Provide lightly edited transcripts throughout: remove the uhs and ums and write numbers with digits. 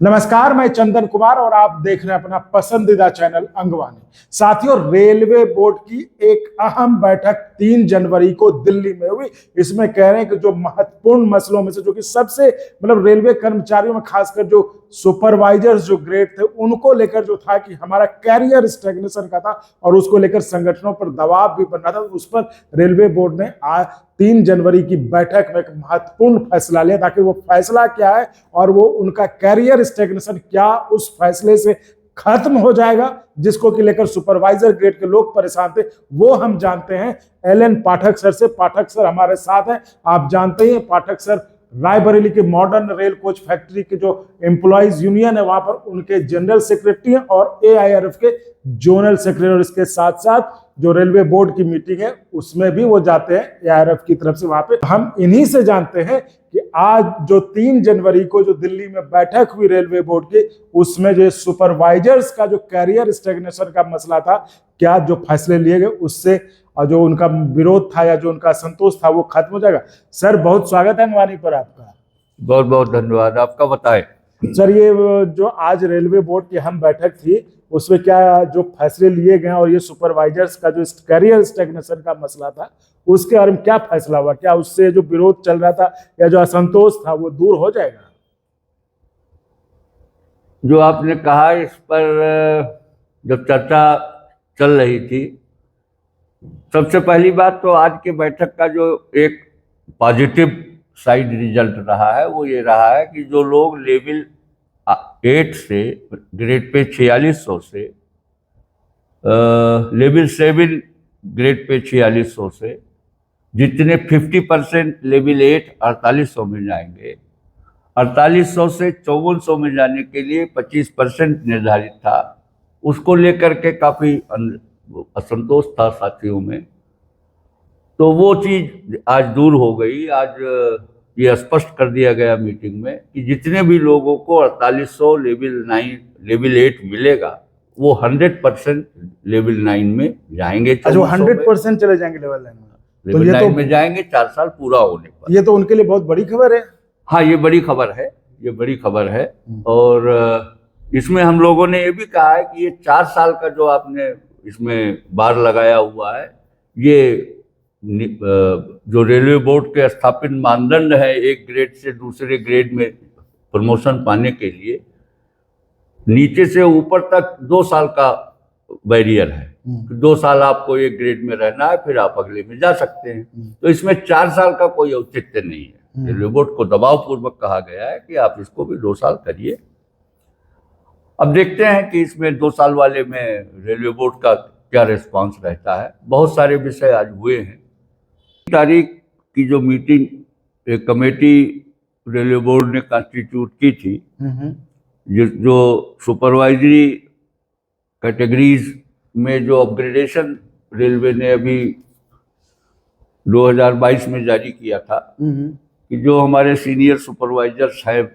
नमस्कार, मैं चंदन कुमार और आप देख रहे हैं अपना पसंदीदा चैनल अंगवानी। साथियों, रेलवे बोर्ड की एक अहम बैठक 3 जनवरी को दिल्ली में हुई। इसमें कह रहे हैं कि जो महत्वपूर्ण मसलों में से जो कि सबसे रेलवे कर्मचारियों में खासकर जो सुपरवाइजर्स जो ग्रेड थे उनको लेकर जो था कि हमारा कैरियर स्टैग्नेशन का था और उसको लेकर संगठनों पर दबाव भी बन रहा था। उस पर रेलवे बोर्ड ने आज 3 जनवरी की बैठक में एक महत्वपूर्ण फैसला लिया। ताकि वो फैसला क्या है और वो उनका कैरियर स्टैग्नेशन क्या उस फैसले से खत्म हो जाएगा जिसको कि लेकर सुपरवाइजर ग्रेड के लोग परेशान थे, वो हम जानते हैं एलएन पाठक सर से। पाठक सर हमारे साथ हैं। आप जानते हैं पाठक सर रायबरेली के मॉडर्न रेल कोच फैक्ट्री के जो एम्प्लॉइज यूनियन है वहां पर उनके जनरल सेक्रेटरी हैं और एआईआरएफ के जोनल सेक्रेटरी। और इसके साथ साथ जो रेलवे बोर्ड की मीटिंग है उसमें भी वो जाते हैं एआईआरएफ की तरफ से वहां पे। हम इन्हीं से जानते हैं कि आज जो 3 जनवरी को जो दिल्ली में बैठक हुई रेलवे बोर्ड की, उसमें जो सुपरवाइजर्स का जो कैरियर स्टैग्नेशन का मसला था, क्या जो फैसले लिए गए उससे और जो उनका विरोध था या जो उनका असंतोष था वो खत्म हो जाएगा। सर, बहुत स्वागत है अंगवानी पर आपका। बहुत बहुत धन्यवाद। आपका बताएं सर, ये जो आज रेलवे बोर्ड की अहम बैठक थी उसमें क्या जो फैसले लिए गए और ये सुपरवाइजर्स का जो कैरियर स्टैग्नेशन का मसला था उसके बारे में क्या फैसला हुआ? क्या उससे जो विरोध चल रहा था या जो असंतोष था वो दूर हो जाएगा? जो आपने कहा इस पर जब चर्चा चल रही थी, सबसे पहली बात तो आज की बैठक का जो एक पॉजिटिव साइड रिजल्ट रहा है वो ये रहा है कि जो लोग लेवल 8 से ग्रेड पे 4600 से लेवल 7 ग्रेड पे 4600 से जितने 50% लेवल 8 4800 में जाएंगे, 4800 से 5400 में जाने के लिए 25% निर्धारित था। उसको लेकर के काफ़ी असंतोष था साथियों में, तो वो चीज़ आज दूर हो गई। आज ये स्पष्ट कर दिया गया मीटिंग में कि जितने भी लोगों को 4800 लेवल 8 मिलेगा वो 100% लेवल 9 में जाएंगे। जो 100% चले जाएंगे लेवल 9 में, लेवल 9 में जाएंगे 4 साल पूरा होने पर। ये तो उनके लिए बहुत बड़ी खबर है। हाँ, ये बड़ी खबर है, ये बड़ी खबर है। और इसमें हम लोगों ने ये भी कहा है कि ये 4 साल का जो आपने इसमें बार लगाया हुआ है, ये जो रेलवे बोर्ड के स्थापित मानदंड है एक ग्रेड से दूसरे ग्रेड में प्रमोशन पाने के लिए, नीचे से ऊपर तक 2 साल का बैरियर है। 2 साल आपको एक ग्रेड में रहना है, फिर आप अगले में जा सकते हैं। तो इसमें 4 साल का कोई औचित्य नहीं है। रेलवे बोर्ड को दबाव पूर्वक कहा गया है कि आप इसको भी 2 साल करिए। अब देखते हैं कि इसमें 2 साल वाले में रेलवे बोर्ड का क्या रिस्पांस रहता है। बहुत सारे विषय आज हुए हैं। तारीख की जो मीटिंग एक कमेटी रेलवे बोर्ड ने कॉन्स्टिट्यूट की थी, जो सुपरवाइजरी कैटेगरीज में जो अपग्रेडेशन रेलवे ने अभी 2022 में जारी किया था कि जो हमारे सीनियर सुपरवाइजर्स हैं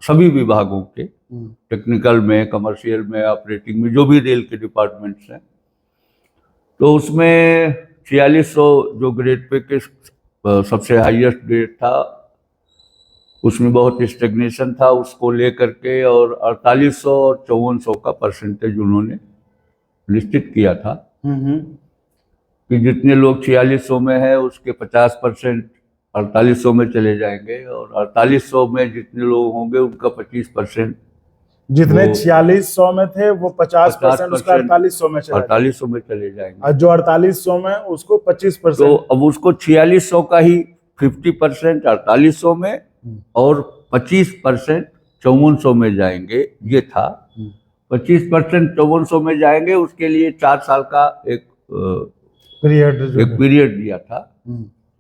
सभी विभागों के, टेक्निकल में, कमर्शियल में, ऑपरेटिंग में, जो भी रेल के डिपार्टमेंट्स हैं, तो उसमें 4600 जो ग्रेड पे के सबसे हाईएस्ट ग्रेड था उसमें बहुत स्टेग्नेशन था, उसको लेकर के और 4800 और 5400 का परसेंटेज उन्होंने निश्चित किया था कि जितने लोग 4600 में है उसके 50% 4800 में चले जाएंगे और 4800 में जितने लोग होंगे उनका 25%, जितने 4600 में थे वो 50% उसका 4800 में चले जाएंगे और जो 4800 में उसको 25%। तो अब उसको 4600 का ही 50% 4800 में और 25% 5400 में जाएंगे, ये था। 25% 5400 में जाएंगे, उसके लिए 4 साल का एक पीरियड दिया था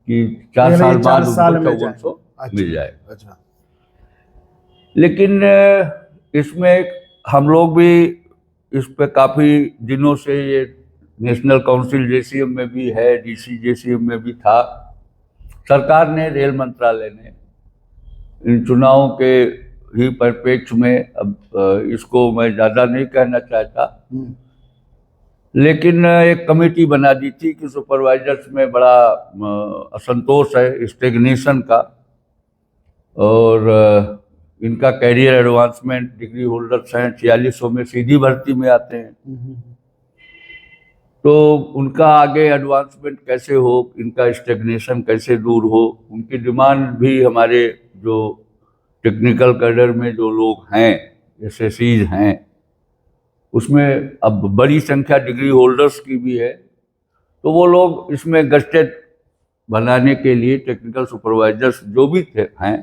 कि 4 साल बाद उनको 5400 मिल जाएगा। अच्छा। लेकिन इसमें हम लोग भी इस पे काफ़ी दिनों से, ये नेशनल काउंसिल जेसीएम में भी है, डीसी जेसीएम में भी था। सरकार ने, रेल मंत्रालय ने इन चुनावों के ही परिप्रेक्ष्य में, अब इसको मैं ज़्यादा नहीं कहना चाहता, लेकिन एक कमेटी बना दी थी कि सुपरवाइजर्स में बड़ा असंतोष है स्टेग्नेशन का, और इनका कैरियर एडवांसमेंट डिग्री होल्डर्स हैं, 4600 में सीधी भर्ती में आते हैं। तो उनका आगे एडवांसमेंट कैसे हो, इनका स्टेग्नेशन कैसे दूर हो, उनकी डिमांड भी हमारे जो टेक्निकल कैडर में जो लोग हैं, एसएससीज हैं, उसमें अब बड़ी संख्या डिग्री होल्डर्स की भी है। तो वो लोग इसमें गस्टेड बनाने के लिए टेक्निकल सुपरवाइजर्स जो भी हैं,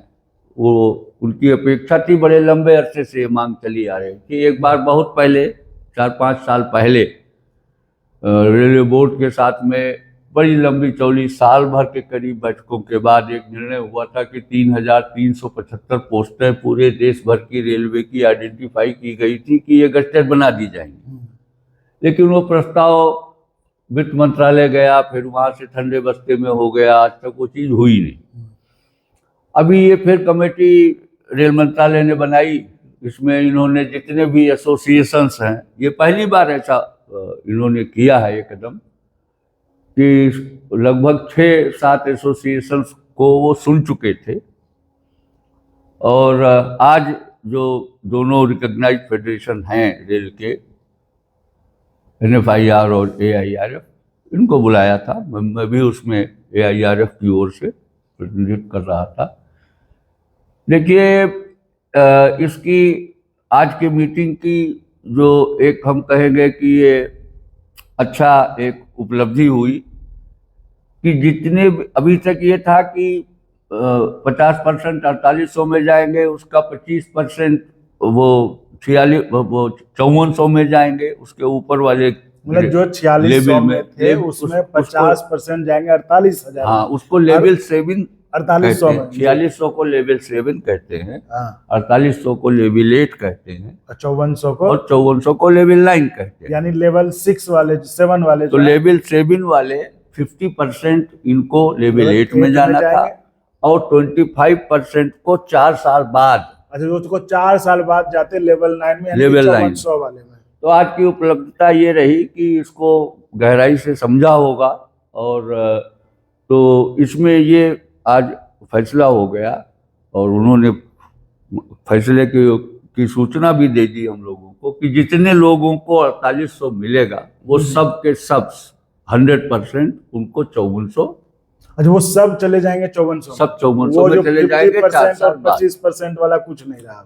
वो उनकी अपेक्षा थी। बड़े लंबे अरसे से ये मांग चली आ रही थी। एक बार बहुत पहले 4-5 साल पहले रेलवे बोर्ड के साथ में बड़ी लंबी चौड़ी साल भर के करीब बैठकों के बाद एक निर्णय हुआ था कि 3375 पोस्टें पूरे देश भर की रेलवे की आइडेंटिफाई की गई थी कि ये गस्टेड बना दी जाएंगी। लेकिन वो प्रस्ताव वित्त मंत्रालय गया, फिर वहाँ से ठंडे बस्ते में हो गया, आज तक वो चीज़ हुई नहीं। अभी ये फिर कमेटी रेल मंत्रालय ने बनाई। इसमें इन्होंने जितने भी एसोसिएशंस हैं, ये पहली बार ऐसा इन्होंने किया है ये कदम कि लगभग 6-7 एसोसिएशंस को वो सुन चुके थे। और आज जो दोनों रिकॉग्नाइज्ड फेडरेशन हैं रेल के, NFIR और AIRF, इनको बुलाया था। मैं भी उसमें AIRF की ओर से प्रतिनिधित्व कर रहा था। देखिए, इसकी आज की मीटिंग की जो एक हम कहेंगे कि ये अच्छा एक उपलब्धि हुई कि जितने अभी तक ये था कि 50% 4800 में जाएंगे, उसका 25% वो 5400 में जाएंगे, उसके ऊपर वाले मतलब जो 4600 में थे उसमें 50% जाएंगे 48,000। हाँ, उसको लेवल 7 4800 में, 4600 को लेवल 7 कहते हैं, 4800 को लेवल 8 कहते हैं, 5400 को, और 5400 को लेवल 9 कहते हैं। यानी लेवल 6 वाले 7 वाले तो लेवल 7 वाले 50% इनको लेवल 8 में जाना था और 25% को 4 साल बाद। अच्छा, उसको 4 साल बाद जाते लेवल 9 में, लेवल 5400 वाले में। तो आज की उपलब्धता ये रही कि इसको गहराई से समझा होगा और तो इसमें ये आज फैसला हो गया और उन्होंने फैसले की सूचना भी दे दी हम लोगों को कि जितने लोगों को 4800 मिलेगा वो सब के सब 100% उनको 5400। अच्छा, वो सब चले जाएंगे 5400, सब 5400 में चले जाएंगे। 4 साल बाद 25% वाला कुछ नहीं रहा,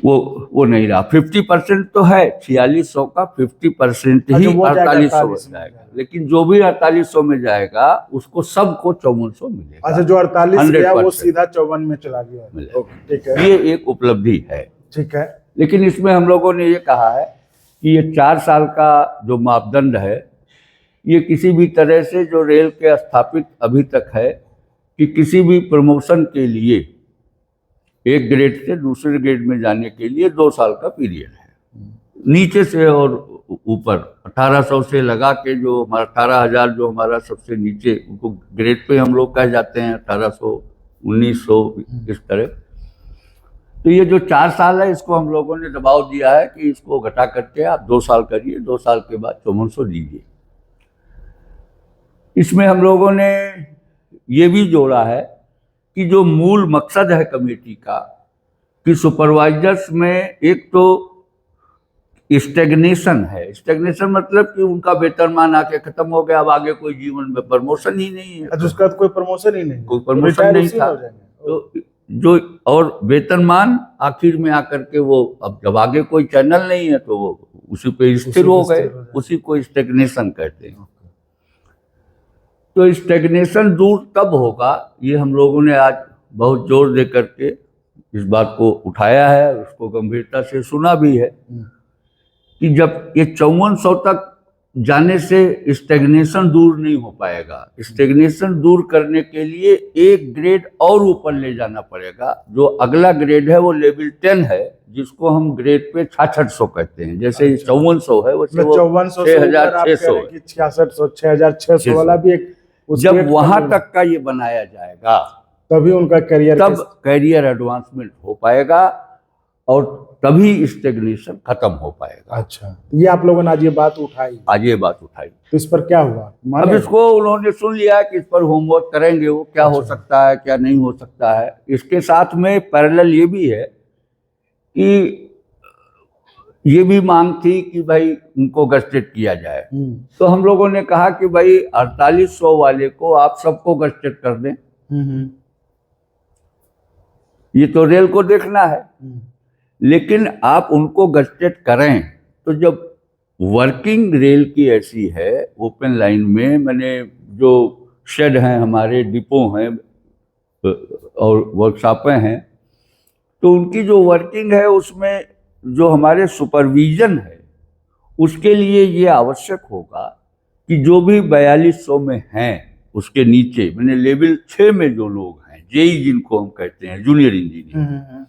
वो नहीं रहा। 50% तो है, 4600 का 50% ही 4800 में जाएगा। लेकिन जो भी 4800 में जाएगा उसको सबको 5400 मिलेगा। अच्छा, जो 48 गया वो सीधा 54 में चला गया। ठीक है, ये एक उपलब्धि है। ठीक है। लेकिन इसमें हम लोगों ने ये कहा है कि ये 4 साल का जो मापदंड है, ये किसी भी तरह से जो रेल के स्थापित अभी तक है कि किसी भी प्रमोशन के लिए एक ग्रेड से दूसरे ग्रेड में जाने के लिए 2 साल का पीरियड है। नीचे से और ऊपर 1800 से लगा के जो हमारा 18,000 जो हमारा सबसे नीचे, उनको ग्रेड पे हम लोग कह जाते हैं, 1800, 1900 इस तरह। तो ये जो 4 साल है, इसको हम लोगों ने दबाव दिया है कि इसको घटा करके आप 2 साल करिए, 2 साल के बाद 5400 दीजिए। इसमें हम लोगों ने ये भी जोड़ा है कि जो मूल मकसद है कमेटी का कि सुपरवाइजर्स में एक तो स्टेग्नेशन है। स्टेग्नेशन मतलब कि उनका वेतनमान आके खत्म हो गया, अब आगे कोई जीवन में प्रमोशन ही नहीं है। अच्छा, उसका कोई प्रमोशन ही नहीं, कोई प्रमोशन नहीं था। तो जो और वेतनमान आखिर में आकर के वो, अब जब आगे कोई चैनल नहीं है तो वो उसी पे स्थिर हो गए, उसी को स्टेग्नेशन कहते हैं। तो स्टेग्नेशन दूर तब होगा, ये हम लोगों ने आज बहुत जोर दे करके इस बात को उठाया है, उसको गंभीरता से सुना भी है कि जब ये 5400 तक जाने से स्टेग्नेशन दूर नहीं हो पाएगा। स्टेग्नेशन दूर करने के लिए एक ग्रेड और ऊपर ले जाना पड़ेगा। जो अगला ग्रेड है वो लेवल 10 है, जिसको हम ग्रेड पे 6600 कहते हैं। जैसे 5400 है, वो 5400 6600 है, 6600 6600 वाला भी एक। जब वहां तक का ये बनाया जाएगा तभी उनका करियर, तब करियर एडवांसमेंट हो पाएगा। और तभी स्टेगनेशन खत्म हो पाएगा। अच्छा, ये आप लोगों ने आज ये बात उठाई, आज ये बात उठाई, तो इस पर क्या हुआ? अब माने? इसको उन्होंने सुन लिया कि इस पर होमवर्क करेंगे, वो क्या हो सकता है क्या नहीं हो सकता है। इसके साथ में पैरेलल ये भी है कि ये भी मांग थी कि भाई उनको गजटेड किया जाए। तो हम लोगों ने कहा कि भाई 4800 वाले को आप सबको गजटेड कर दें, ये तो रेल को देखना है। लेकिन आप उनको गजटेड करें तो जब वर्किंग रेल की ऐसी है, ओपन लाइन में, मैंने जो शेड हैं हमारे, डिपो हैं और वर्कशॉपें हैं, तो उनकी जो वर्किंग है उसमें जो हमारे सुपरविजन है उसके लिए ये आवश्यक होगा कि जो भी 4200 में हैं उसके नीचे, मैंने लेवल 6 में जो लोग हैं, जेई जिनको हम कहते हैं, जूनियर इंजीनियर,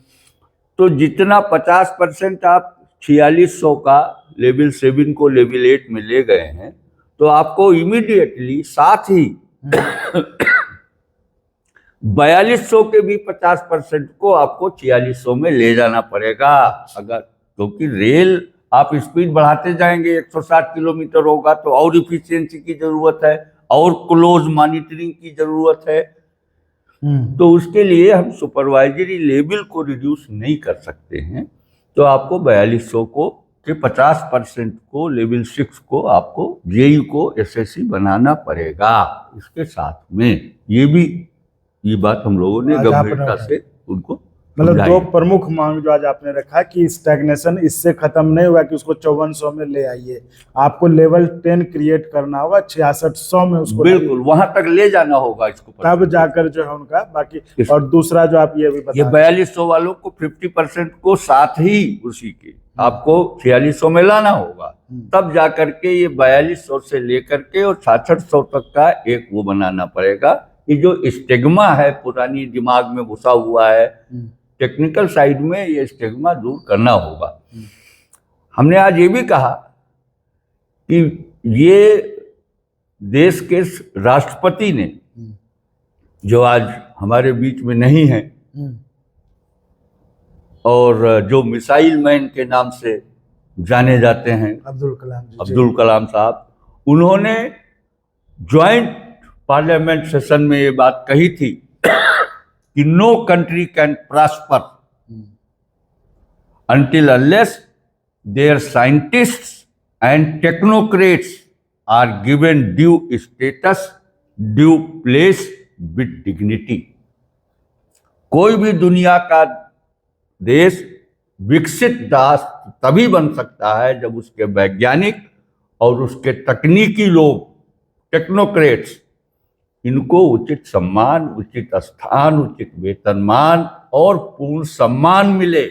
तो जितना 50% आप 4600 का लेवल 7 को लेवल 8 में ले गए हैं, तो आपको इमीडिएटली साथ ही 4200 के भी 50% को आपको 4600 में ले जाना पड़ेगा। अगर, क्योंकि रेल आप स्पीड बढ़ाते जाएंगे, 160 किलोमीटर होगा तो और इफिशियंसी की जरूरत है और क्लोज मॉनिटरिंग की जरूरत है। तो उसके लिए हम सुपरवाइजरी लेवल को रिड्यूस नहीं कर सकते हैं। तो आपको 4200 को के 50% को लेवल 6 को आपको जेई को एसएससी बनाना पड़ेगा। इसके साथ में ये बात हम लोगों ने गंभीरता से उनको, मतलब दो प्रमुख मांग जो आज आपने रखा कि स्टैग्नेशन इससे खत्म नहीं हुआ कि उसको 5400 में ले आइए, आपको लेवल 10 क्रिएट करना होगा, 6600 में उसको बिल्कुल वहां तक ले जाना होगा इसको, तब जाकर जो है उनका बाकी। और दूसरा जो आप ये भी बता, ये 4200 वालों को 50% को साथ ही उसी के आपको 4600 में लाना होगा, तब जाकर के ये 4200 से लेकर के और 6600 तक का एक वो बनाना पड़ेगा। ये जो स्टिग्मा है पुरानी दिमाग में घुसा हुआ है, टेक्निकल साइड में ये स्टिग्मा दूर करना होगा। हमने आज ये भी कहा कि ये देश के राष्ट्रपति ने, जो आज हमारे बीच में नहीं है और जो मिसाइल मैन के नाम से जाने जाते हैं, अब्दुल कलाम साहब, उन्होंने ज्वाइंट पार्लियामेंट सेशन में ये बात कही थी कि no country can prosper until unless their scientists and technocrats are given due status, due place with dignity। कोई भी दुनिया का देश विकसित राष्ट्र तभी बन सकता है जब उसके वैज्ञानिक और उसके तकनीकी लोग, टेक्नोक्रेट्स, इनको उचित सम्मान, उचित स्थान, उचित वेतनमान और पूर्ण सम्मान मिले।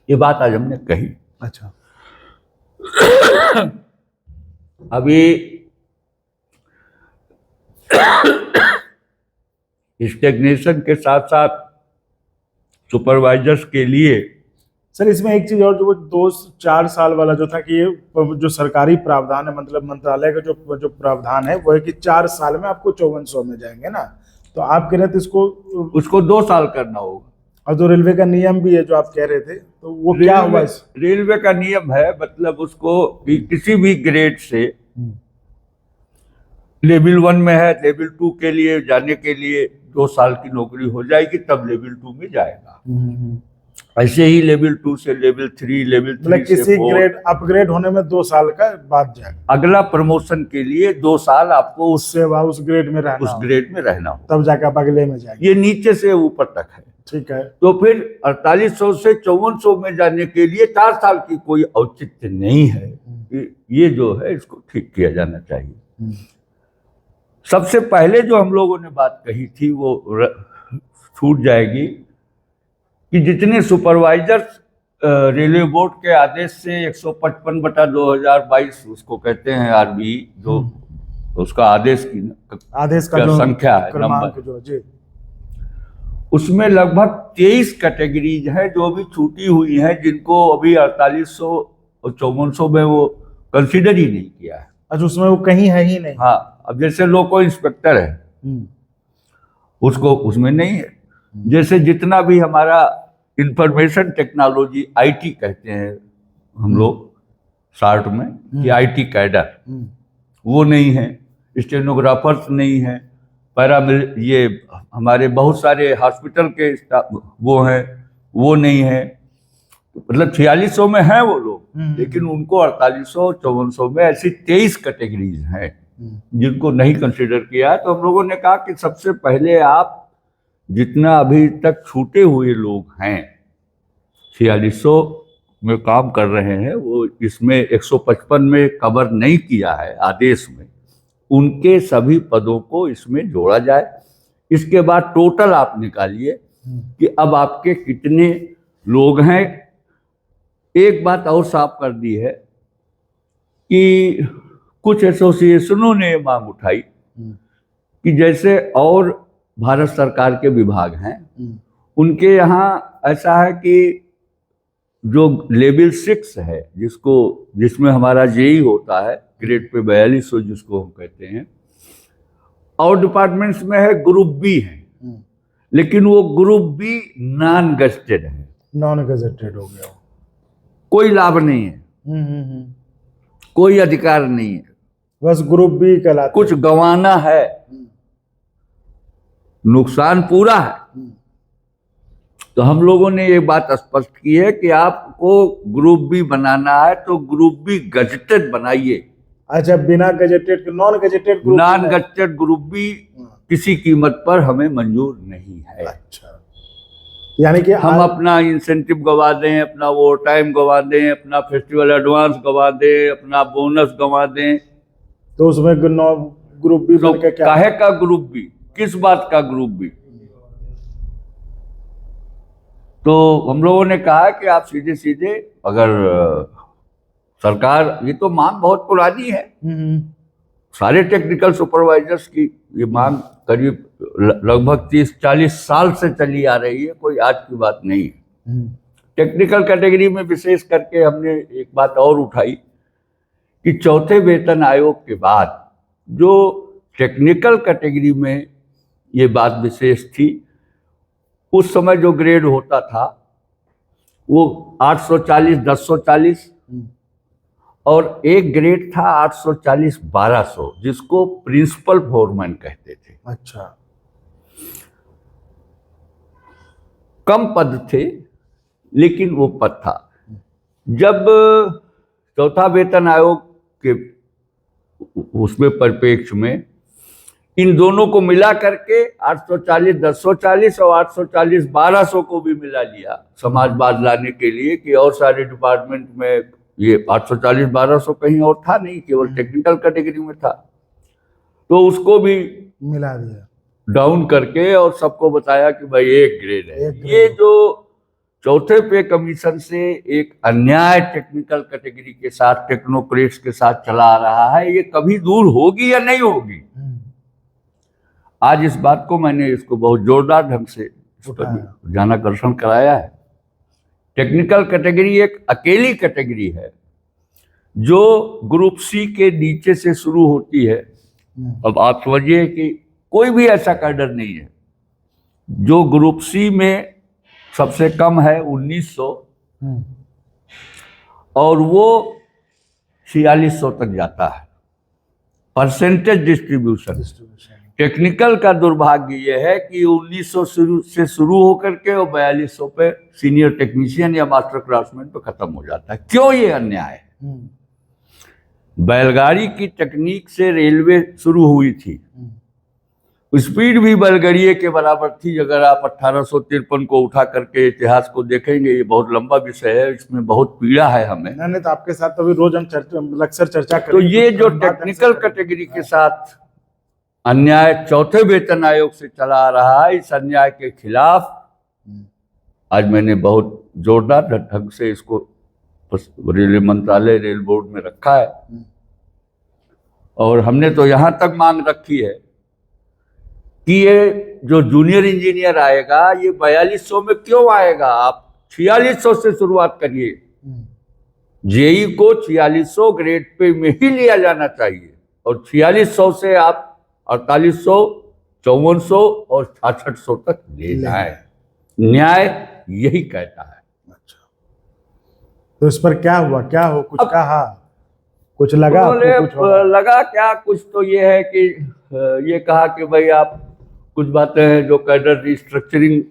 ये बात आज हमने कही। अच्छा, अभी स्टेग्नेशन के साथ साथ सुपरवाइजर्स के लिए सर इसमें एक चीज और, जो 2-4 साल वाला जो था कि ये जो सरकारी प्रावधान है, मतलब मंत्रालय का जो प्रावधान है वो है कि 4 साल में आपको 5400 में जाएंगे ना, तो आप कह रहे थे उसको 2 साल करना होगा। और जो रेलवे का नियम भी है जो आप कह रहे थे, तो वो क्या हुआ? रेलवे का नियम है, मतलब उसको किसी भी ग्रेड से लेवल 1 में है, लेवल 2 के लिए जाने के लिए 2 साल की नौकरी हो जाएगी, तब लेवल 2 में जाएगा। ऐसे ही लेवल 2 से लेवल 3, लेवल 3 मतलब किसी ग्रेड अपग्रेड होने में 2 साल का बाद जाएगा। अगला प्रमोशन के लिए 2 साल आपको उससे उस ग्रेड में रहना हो, तब जाकर आप अगले में जाएंगे। ये नीचे से ऊपर तक है। ठीक है, तो फिर 4800 से 5400 में जाने के लिए 4 साल की कोई औचित्य नहीं है। ये जो है इसको ठीक किया जाना चाहिए। सबसे पहले जो हम लोगों ने बात कही थी वो छूट जाएगी कि जितने सुपरवाइजर्स रेलवे बोर्ड के आदेश से 155/2022 उसको कहते हैं आरबी, जो उसका आदेश का जो संख्या है, नंबर, उसमें लगभग 23 कैटेगरीज हैं जो भी छूटी हुई हैं, जिनको अभी 4800 और 5400 में वो कंसिडर ही नहीं किया है। अच्छा, उसमें वो कहीं है ही नहीं। हाँ, अब जैसे लोको इंस्पेक्टर है, उसको उसमें नहीं है। जैसे जितना भी हमारा इंफॉर्मेशन टेक्नोलॉजी, आईटी कहते हैं हम लोग शार्ट में, कि आईटी कैडर वो नहीं है, स्टेनोग्राफर्स नहीं है, ये हमारे बहुत सारे हॉस्पिटल के स्टाफ वो हैं, वो नहीं है। मतलब 4600 में हैं वो लोग, लेकिन उनको 4800 5400 में ऐसी 23 कैटेगरीज हैं जिनको नहीं कंसिडर किया है। तो हम लोगों ने कहा कि सबसे पहले आप जितना अभी तक छूटे हुए लोग हैं 4600 में काम कर रहे हैं, वो इसमें 155 में कवर नहीं किया है आदेश में, उनके सभी पदों को इसमें जोड़ा जाए। इसके बाद टोटल आप निकालिए कि अब आपके कितने लोग हैं। एक बात और साफ कर दी है कि कुछ एसोसिएशनों ने मांग उठाई कि जैसे और भारत सरकार के विभाग हैं, उनके यहाँ ऐसा है कि जो लेवल 6 है, जिसमें हमारा जेई होता है, ग्रेड पे 4200 जिसको हम कहते हैं, और डिपार्टमेंट्स में है ग्रुप बी है, लेकिन वो ग्रुप बी नॉन गजेटेड है, नॉन गजेटेड हो गया, कोई लाभ नहीं है, कोई अधिकार नहीं है, बस ग्रुप बी कहलाता, कुछ गंवाना है, नुकसान पूरा है। तो हम लोगों ने ये बात स्पष्ट की है कि आपको ग्रुप बी बनाना है तो ग्रुप बी गजेटेड बनाइए। अच्छा, बिना gazetted, non gazetted group B किसी कीमत पर हमें मंजूर नहीं है। अच्छा, यानी कि हम अपना इंसेंटिव गवा दें, अपना ओवर टाइम गवा दें, अपना फेस्टिवल एडवांस गवा दें, अपना बोनस गवा दें, तो उसमें ग्रुप बी तो काहे का ग्रुप बी, किस बात का ग्रुप बी? तो हम लोगों ने कहा कि आप सीधे सीधे, अगर सरकार, ये तो मांग बहुत पुरानी है, सारे टेक्निकल सुपरवाइजर्स की ये मांग करीब लगभग 30-40 साल से चली आ रही है, कोई आज की बात नहीं है। टेक्निकल कैटेगरी में विशेष करके हमने एक बात और उठाई कि चौथे वेतन आयोग के बाद जो टेक्निकल कैटेगरी में ये बात विशेष थी, उस समय जो ग्रेड होता था वो 840 1040 और एक ग्रेड था 840 1200, जिसको प्रिंसिपल फोरमैन कहते थे। अच्छा, कम पद थे लेकिन वो पद था। जब चौथा वेतन आयोग के उसमें परिप्रेक्ष्य में इन दोनों को मिला करके 840 1040 और 840 1200 को भी मिला लिया समाजवाद लाने के लिए, कि और सारे डिपार्टमेंट में ये 840 1200 कहीं और था नहीं, केवल टेक्निकल कैटेगरी में था, तो उसको भी मिला दिया डाउन करके और सबको बताया कि भाई एक ग्रेड है। ये जो चौथे पे कमीशन से एक अन्याय टेक्निकल कैटेगरी के साथ, टेक्नोक्रेट्स के साथ चला आ रहा है, ये कभी दूर होगी या नहीं होगी? आज इस बात को मैंने इसको बहुत जोरदार ढंग से ध्यानाकर्षण कराया है। टेक्निकल कैटेगरी एक अकेली कैटेगरी है जो ग्रुप सी के नीचे से शुरू होती है। अब आप समझिए कि कोई भी ऐसा कैडर नहीं है जो ग्रुप सी में सबसे कम है 1900 और वो 4600 तक जाता है, परसेंटेज डिस्ट्रीब्यूशन। टेक्निकल का दुर्भाग्य यह है कि 1900 से शुरू होकर के और 4200 पे सीनियर टेक्नीशियन या मास्टर क्राफ्ट्समैन पे खत्म हो जाता है। क्यों ये अन्याय है? बैलगाड़ी की तकनीक से रेलवे शुरू हुई थी, स्पीड भी बैलगाड़िए के बराबर थी। अगर आप 1853 को उठा करके इतिहास को देखेंगे, ये बहुत लंबा विषय है, इसमें बहुत पीड़ा है हमें। नहीं तो आपके साथ तो रोज हम अक्सर चर्चा करें। तो ये जो टेक्निकल कैटेगरी के साथ अन्याय चौथे वेतन आयोग से चला आ रहा है, इस अन्याय के खिलाफ आज मैंने बहुत जोरदार ढंग से इसको रेलवे मंत्रालय, रेल बोर्ड में रखा है। और हमने तो यहाँ तक मांग रखी है कि ये जो जूनियर इंजीनियर आएगा, ये 4200 में क्यों आएगा? आप 4600 से शुरुआत करिए। जेई को 4600 ग्रेड पे में ही लिया जाना चाहिए और 4600 से आप 4800, 5400 और 6600 तक ले जाए। न्याय यही कहता है। अच्छा, तो इस पर क्या हुआ, क्या हो, कुछ कहा, कुछ लगा उन्होंने आपको, कुछ होगा? लगा क्या, कुछ तो ये है कि ये कहा कि भाई आप कुछ बातें हैं जो कैडर रिस्ट्रक्चरिंग,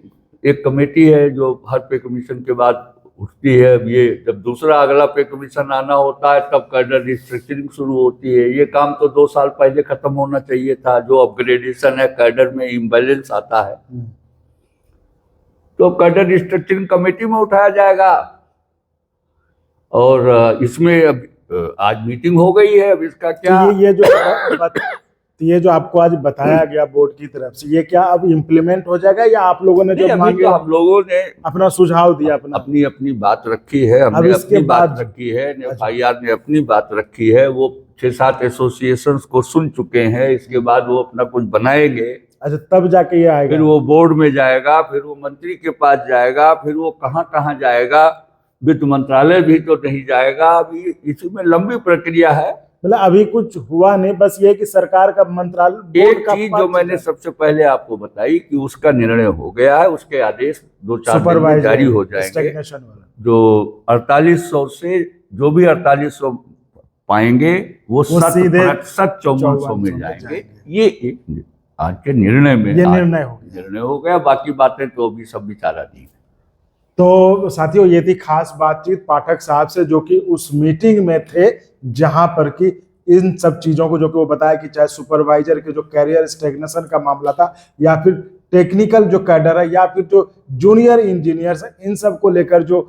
एक कमेटी है जो हर पे कमीशन के बाद उठती है। अब ये जब दूसरा अगला पे कमीशन आना होता है तब कैडर रिस्ट्रक्चरिंग शुरू होती है। ये काम तो 2 साल पहले खत्म होना चाहिए था। जो अपग्रेडेशन है, कैडर में इम्बैलेंस आता है तो कैडर रिस्ट्रक्चरिंग कमेटी में उठाया जाएगा। और इसमें अब आज मीटिंग हो गई है। अब इसका क्या, ये जो आपको आज बताया गया बोर्ड की तरफ से, ये क्या अब इम्प्लीमेंट हो जाएगा या आप लोगों ने जो मांगे, तो हम लोगों ने अपना सुझाव दिया, अपनी अपनी बात रखी है, हमने अपनी बात रखी है, एफआईआर ने अपनी बात रखी है। वो 6-7 एसोसिएशन को सुन चुके हैं। इसके बाद वो अपना कुछ बनाएंगे। अच्छा, तब जाके ये आएगा, फिर वो बोर्ड में जाएगा, फिर वो मंत्री के पास जाएगा, फिर वो कहाँ कहाँ जाएगा, वित्त मंत्रालय भी तो नहीं जाएगा। अभी इसी में लंबी प्रक्रिया है। मतलब अभी कुछ हुआ नहीं, बस ये कि सरकार का मंत्रालय, एक चीज जो मैंने सबसे पहले आपको बताई कि उसका निर्णय हो गया है। उसके आदेश 2-4 दिन में जारी हो जाएंगे। जो 4800 से जो भी 4800 पाएंगे वो 100% 5400 में जाएंगे। ये एक आज के निर्णय में निर्णय हो गया। बाकी बातें तो अभी सब विचाराधीन है। तो साथियों, ये थी खास बातचीत पाठक साहब से, जो कि उस मीटिंग में थे जहां पर कि इन सब चीजों को, जो कि वो बताया कि चाहे सुपरवाइजर के जो कैरियर स्टेगनेशन का मामला था, या फिर टेक्निकल जो कैडर है, या फिर जो जूनियर इंजीनियर्स हैं, इन सब को लेकर जो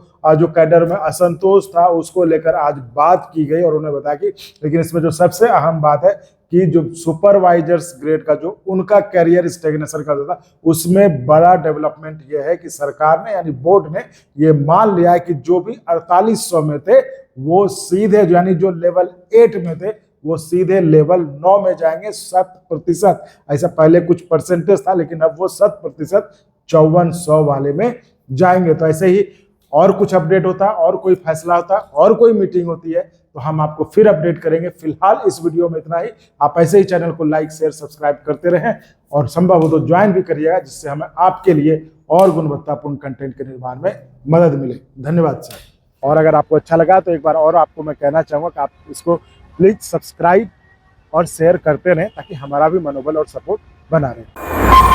कैडर में असंतोष था उसको लेकर आज बात की गई। और उन्होंने बताया कि लेकिन इसमें जो सबसे अहम बात है कि जो सुपरवाइजर्स ग्रेड का जो उनका कैरियर स्टेगनेशन का था, उसमें बड़ा डेवलपमेंट यह है कि सरकार ने यानी बोर्ड ने ये मान लिया है कि जो भी 4800 में थे वो सीधे, यानी जो लेवल 8 में थे वो सीधे लेवल 9 में जाएंगे 100%। ऐसा पहले कुछ परसेंटेज था, लेकिन अब वो 100% 5400 वाले में जाएंगे। तो ऐसे ही और कुछ अपडेट होता है, और कोई फैसला होता है, और कोई मीटिंग होती है तो हम आपको फिर अपडेट करेंगे। फिलहाल इस वीडियो में इतना ही। आप ऐसे ही चैनल को लाइक, शेयर, सब्सक्राइब करते रहें और संभव हो तो ज्वाइन भी करिएगा, जिससे हमें आपके लिए और गुणवत्तापूर्ण कंटेंट के निर्माण में मदद मिले। धन्यवाद सर। और अगर आपको अच्छा लगा तो एक बार और आपको मैं कहना चाहूँगा कि आप इसको प्लीज सब्सक्राइब और शेयर करते रहें, ताकि हमारा भी मनोबल और सपोर्ट बना रहे।